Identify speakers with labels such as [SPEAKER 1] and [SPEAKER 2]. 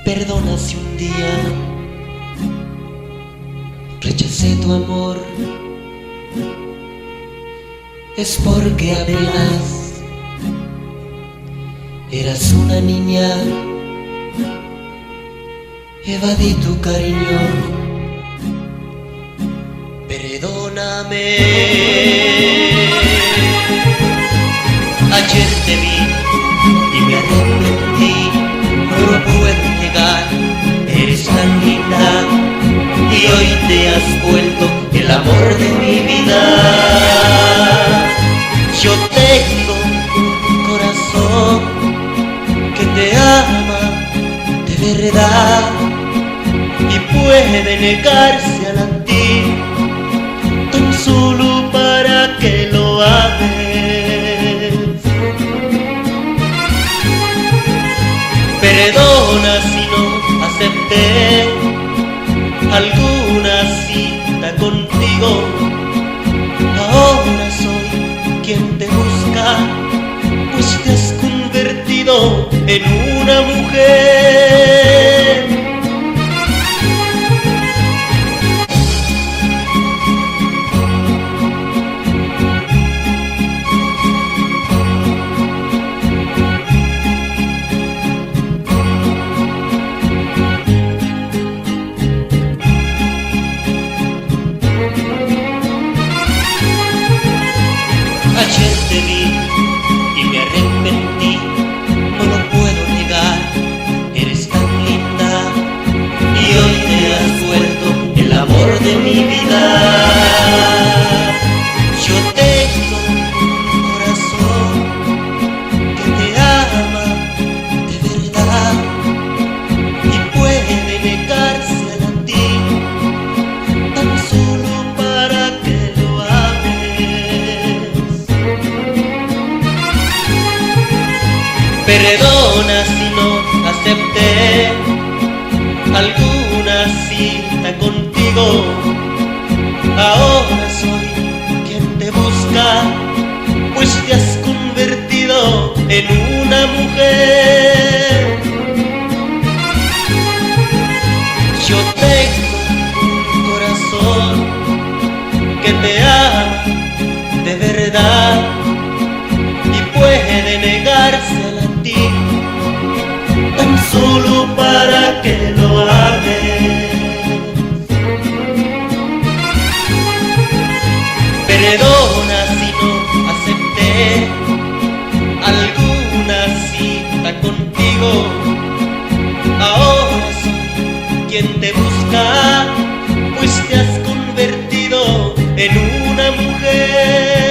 [SPEAKER 1] Perdona si un día rechacé tu amor, es porque apenas eras una niña, evadí tu cariño. Perdóname, ayer te vi y me arrepentí, no lo puedo negar, eres tan linda y hoy te has vuelto el amor de mi vida. Yo tengo un corazón que te ama de verdad y puede negarse a latir tan solo para que lo ames. Perdona si no acepté alguna cita contigo. Ahora soy quien te busca, pues te has convertido en una mujer. Ayer te vi y me arrepentí, no lo puedo negar, eres tan linda y hoy te has vuelto el amor de mi vida. Yo tengo un corazón que te ama de verdad y puede negarse a latir tan solo para que lo ames. Perdona si no acepté alguna cita contigo. Ahora soy quien te busca, pues te has convertido en una mujer. Yo tengo un corazón que te ama de verdad y puede negarse a latir tan solo para que lo ames. Perdona si no acepté alguna cita contigo. Ahora soy quien te busca, pues te has convertido en una mujer.